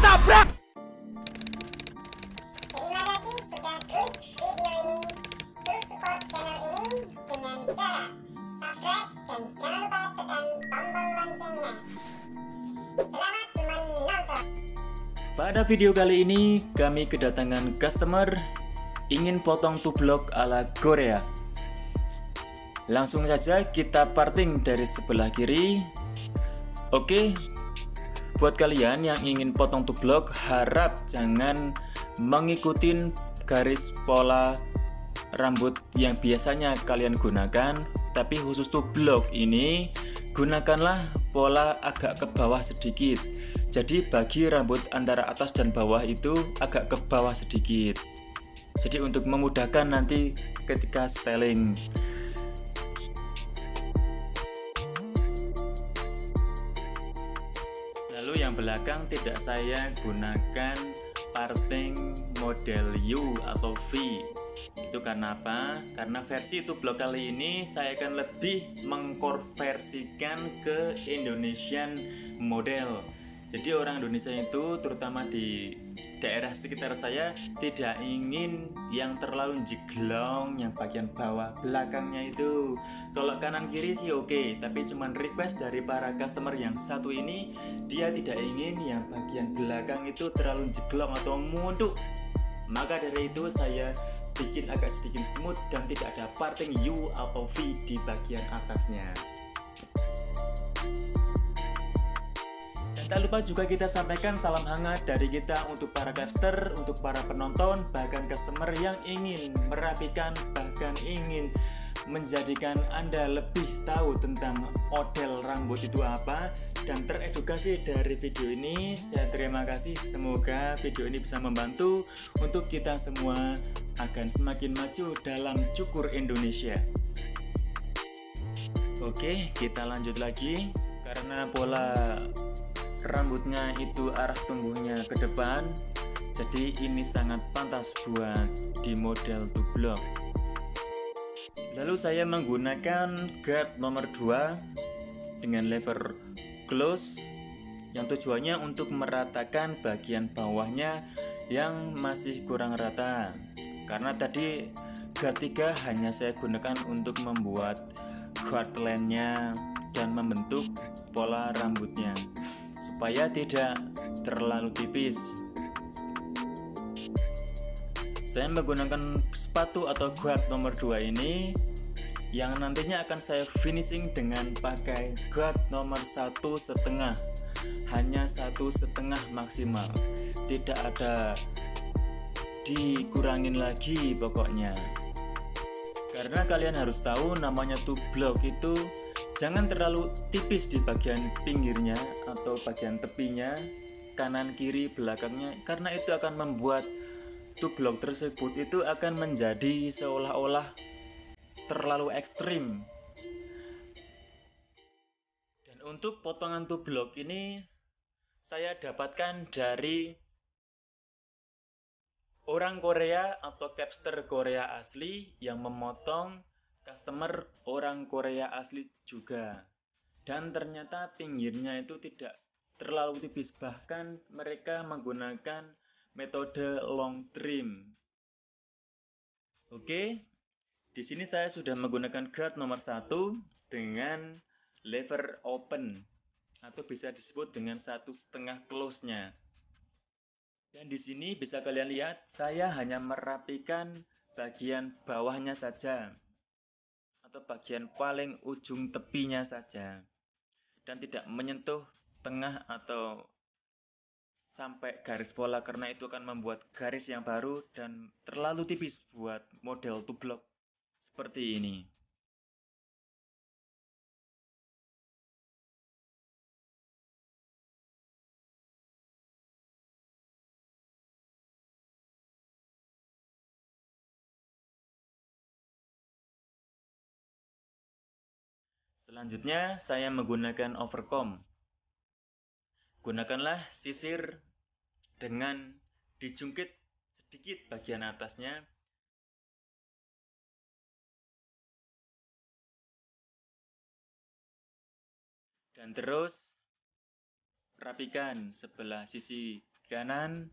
Sabrak! Terima kasih sudah klik video ini. Terus support channel ini dengan cara subscribe dan jangan lupa tekan tombol loncengnya. Selamat menonton. Pada video kali ini kami kedatangan customer ingin potong tublok ala Korea. Langsung saja kita parting dari sebelah kiri. Oke, buat kalian yang ingin potong tublok, harap jangan mengikuti garis pola rambut yang biasanya kalian gunakan, tapi khusus tublok ini gunakanlah pola agak ke bawah sedikit. Jadi bagi rambut antara atas dan bawah itu agak ke bawah sedikit. Jadi untuk memudahkan nanti ketika styling. Lalu yang belakang tidak saya gunakan parting model U atau V. Itu karena apa? Karena versi tublok kali ini saya akan lebih mengkonversikan ke Indonesian model. Jadi orang Indonesia itu terutama di daerah sekitar saya tidak ingin yang terlalu jeglong yang bagian bawah belakangnya itu. Kalau kanan kiri sih oke, tapi cuman request dari para customer yang satu ini, dia tidak ingin yang bagian belakang itu terlalu jeglong atau munduk. Maka dari itu saya bikin agak sedikit smooth dan tidak ada parting U atau V di bagian atasnya. Tak lupa juga kita sampaikan salam hangat dari kita untuk para caster, untuk para penonton, bahkan customer yang ingin merapikan, bahkan ingin menjadikan Anda lebih tahu tentang model rambut itu apa dan teredukasi dari video ini. Saya terima kasih, semoga video ini bisa membantu untuk kita semua akan semakin maju dalam cukur Indonesia. Oke, kita lanjut lagi. Karena pola rambutnya itu arah tumbuhnya ke depan, jadi ini sangat pantas buat di model tublok. Lalu saya menggunakan guard nomor 2 dengan lever close yang tujuannya untuk meratakan bagian bawahnya yang masih kurang rata. Karena tadi guard 3 hanya saya gunakan untuk membuat guard line-nya dan membentuk pola rambutnya supaya tidak terlalu tipis. Saya menggunakan sepatu atau guard nomor 2 ini yang nantinya akan saya finishing dengan pakai guard nomor 1,5, hanya 1,5 maksimal, tidak ada dikurangin lagi pokoknya. Karena kalian harus tahu namanya tublok itu jangan terlalu tipis di bagian pinggirnya atau bagian tepinya, kanan kiri belakangnya, karena itu akan membuat tublok tersebut itu akan menjadi seolah-olah terlalu ekstrim. Dan untuk potongan tublok ini saya dapatkan dari orang Korea atau capster Korea asli yang memotong customer orang Korea asli juga, dan ternyata pinggirnya itu tidak terlalu tipis, bahkan mereka menggunakan metode long trim. Oke, di sini saya sudah menggunakan guard nomor 1 dengan lever open atau bisa disebut dengan 1,5 close-nya. Dan di sini bisa kalian lihat saya hanya merapikan bagian bawahnya saja atau bagian paling ujung tepinya saja, dan tidak menyentuh tengah atau sampai garis pola, karena itu akan membuat garis yang baru dan terlalu tipis buat model tublok seperti ini. Selanjutnya saya menggunakan overcomb. Gunakanlah sisir dengan dijungkit sedikit bagian atasnya dan terus rapikan sebelah sisi kanan,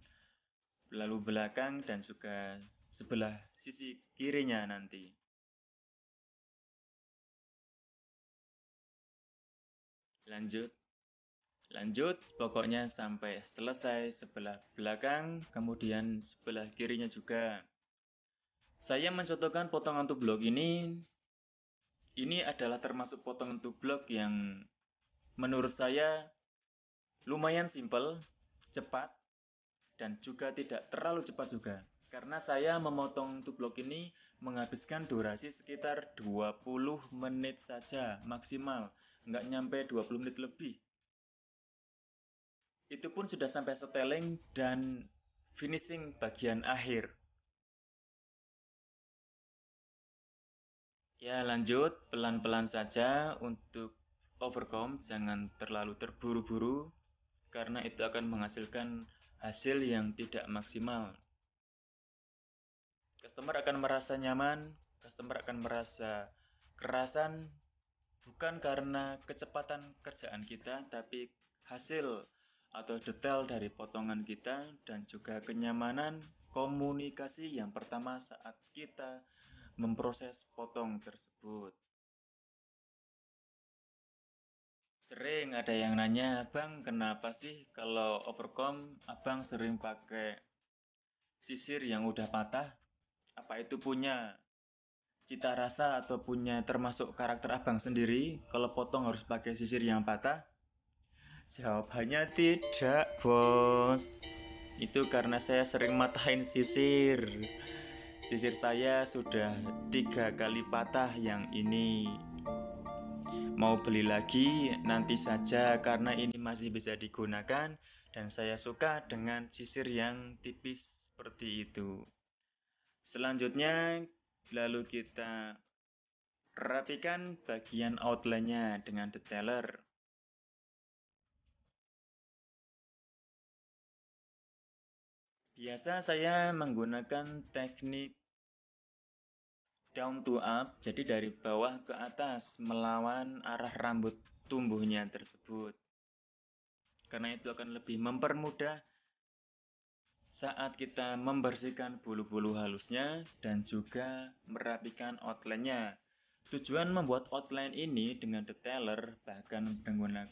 lalu belakang, dan juga sebelah sisi kirinya nanti. Lanjut, pokoknya sampai selesai sebelah belakang, kemudian sebelah kirinya juga. Saya mencontohkan potongan to block ini adalah termasuk potongan to block yang menurut saya lumayan simpel, cepat, dan juga tidak terlalu cepat juga. Karena saya memotong to block ini menghabiskan durasi sekitar 20 menit saja maksimal, nggak nyampe 20 menit lebih. Itu pun sudah sampai seteling dan finishing bagian akhir. Ya, lanjut pelan-pelan saja untuk overcome, jangan terlalu terburu-buru karena itu akan menghasilkan hasil yang tidak maksimal. Customer akan merasa nyaman, customer akan merasa kerasan bukan karena kecepatan kerjaan kita, tapi hasil atau detail dari potongan kita dan juga kenyamanan komunikasi yang pertama saat kita memproses potong tersebut. Sering ada yang nanya, "Bang, kenapa sih kalau overcome abang sering pakai sisir yang udah patah? Apa itu punya cita rasa atau punya termasuk karakter abang sendiri kalau potong harus pakai sisir yang patah?" Jawabannya tidak, bos. Itu karena saya sering matahin sisir. Sisir saya sudah 3 kali patah yang ini. Mau beli lagi nanti saja karena ini masih bisa digunakan dan saya suka dengan sisir yang tipis seperti itu. Selanjutnya lalu kita rapikan bagian outline-nya dengan detailer. Biasa saya menggunakan teknik down to up, jadi dari bawah ke atas melawan arah rambut tumbuhnya tersebut. Karena itu akan lebih mempermudah saat kita membersihkan bulu-bulu halusnya dan juga merapikan outline-nya. Tujuan membuat outline ini dengan detailer, bahkan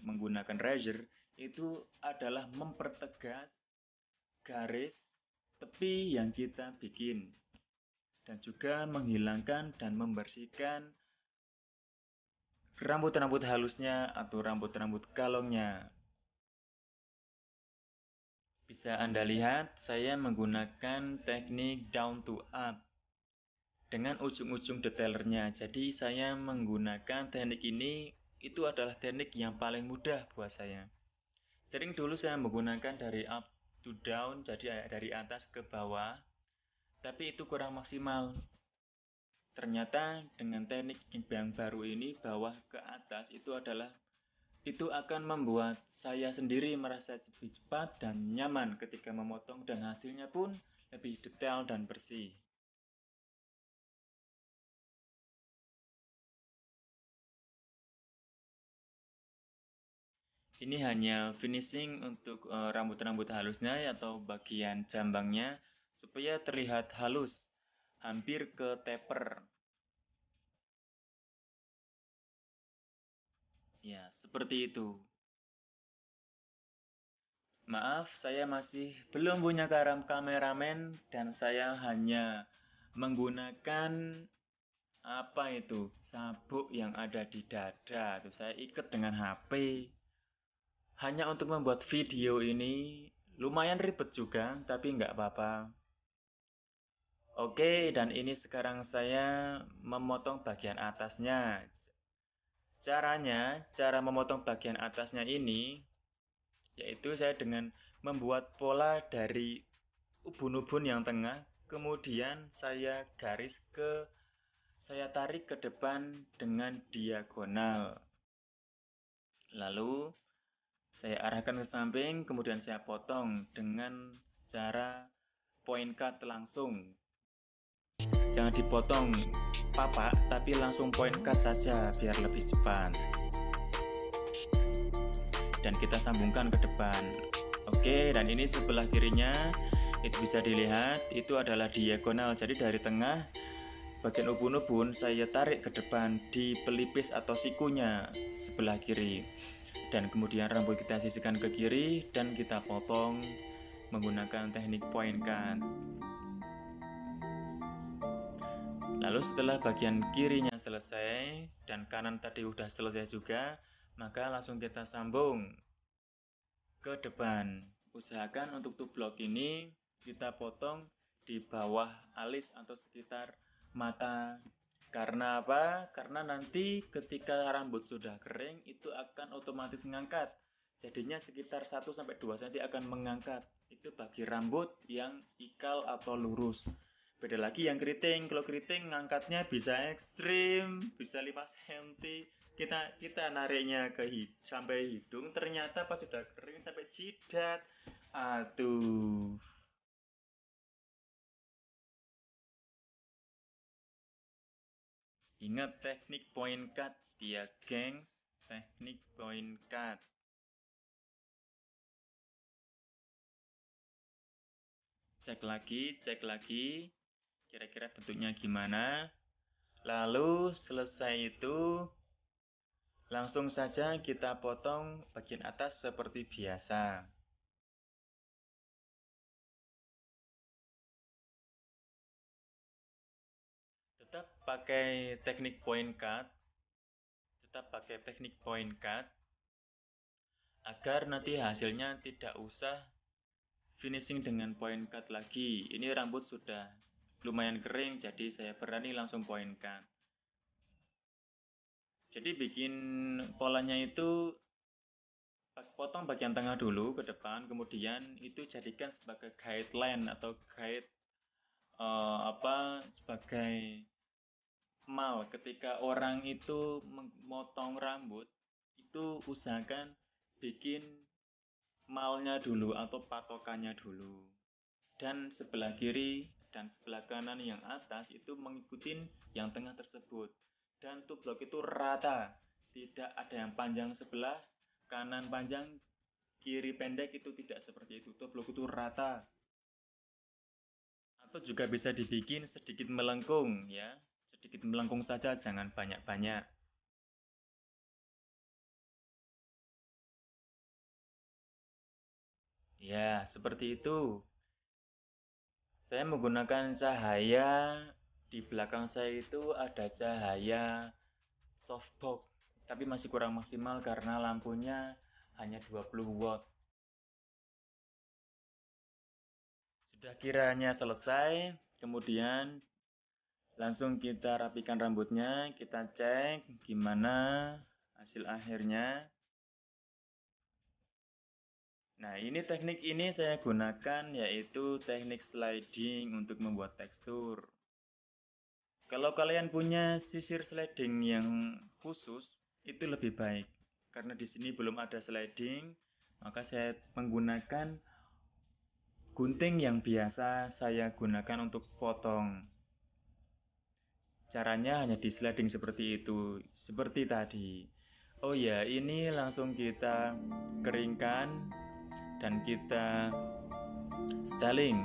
menggunakan razor, itu adalah mempertegas garis tepi yang kita bikin dan juga menghilangkan dan membersihkan rambut-rambut halusnya atau rambut-rambut kalongnya. Bisa Anda lihat, saya menggunakan teknik down to up dengan ujung-ujung detailernya. Jadi saya menggunakan teknik ini, itu adalah teknik yang paling mudah buat saya. Sering dulu saya menggunakan dari up to down, jadi dari atas ke bawah, tapi itu kurang maksimal. Ternyata dengan teknik yang baru ini, bawah ke atas, itu akan membuat saya sendiri merasa lebih cepat dan nyaman ketika memotong dan hasilnya pun lebih detail dan bersih. Ini hanya finishing untuk rambut-rambut halusnya atau bagian jambangnya supaya terlihat halus, hampir ke taper. Ya, seperti itu. Maaf, saya masih belum punya kameramen dan saya hanya menggunakan sabuk yang ada di dada. Itu saya ikat dengan HP. Hanya untuk membuat video ini lumayan ribet juga, tapi nggak apa-apa. Oke, dan ini sekarang saya memotong bagian atasnya. Cara memotong bagian atasnya ini, yaitu saya dengan membuat pola dari ubun-ubun yang tengah, kemudian saya tarik ke depan dengan diagonal. Lalu saya arahkan ke samping, kemudian saya potong dengan cara point cut langsung. Jangan dipotong papak, tapi langsung point cut saja biar lebih cepat. Dan kita sambungkan ke depan. Oke, dan ini sebelah kirinya itu bisa dilihat itu adalah diagonal. Jadi dari tengah bagian ubun-ubun saya tarik ke depan di pelipis atau sikunya sebelah kiri. Dan kemudian rambut kita sisihkan ke kiri dan kita potong menggunakan teknik point cut. Lalu setelah bagian kirinya selesai dan kanan tadi udah selesai juga, maka langsung kita sambung ke depan. Usahakan untuk tublok ini kita potong di bawah alis atau sekitar mata. Karena apa? Karena nanti ketika rambut sudah kering itu akan otomatis mengangkat. Jadinya sekitar 1-2 cm akan mengangkat. Itu bagi rambut yang ikal atau lurus. Beda lagi yang keriting. Kalau keriting ngangkatnya bisa ekstrim, bisa 5 cm. Kita nariknya sampai hidung, ternyata pas sudah kering sampai jidat. Aduh. Ingat teknik point cut ya, gengs. Teknik point cut. Cek lagi. Kira-kira bentuknya gimana. Lalu selesai itu langsung saja kita potong bagian atas seperti biasa. Tetap pakai teknik point cut. Agar nanti hasilnya tidak usah finishing dengan point cut lagi. Ini rambut sudah lumayan kering, jadi saya berani langsung point cut. Jadi bikin polanya itu potong bagian tengah dulu ke depan, kemudian itu jadikan sebagai guideline atau guide sebagai mal. Ketika orang itu memotong rambut, itu usahakan bikin malnya dulu atau patokannya dulu. Dan sebelah kiri dan sebelah kanan yang atas itu mengikuti yang tengah tersebut. Dan tublok itu rata, tidak ada yang panjang sebelah, kanan panjang, kiri pendek, itu tidak seperti itu. Tublok itu rata. Atau juga bisa dibikin sedikit melengkung ya. Sedikit melengkung saja, jangan banyak-banyak. Ya, seperti itu. Saya menggunakan cahaya, di belakang saya itu ada cahaya softbox, tapi masih kurang maksimal karena lampunya hanya 20 watt. Sudah kiranya selesai, kemudian langsung kita rapikan rambutnya, kita cek gimana hasil akhirnya. Nah, teknik ini saya gunakan yaitu teknik sliding untuk membuat tekstur. Kalau kalian punya sisir sliding yang khusus, itu lebih baik. Karena di sini belum ada sliding, maka saya menggunakan gunting yang biasa saya gunakan untuk potong. Caranya hanya di sliding seperti itu, seperti tadi. Oh ya, ini langsung kita keringkan dan kita styling.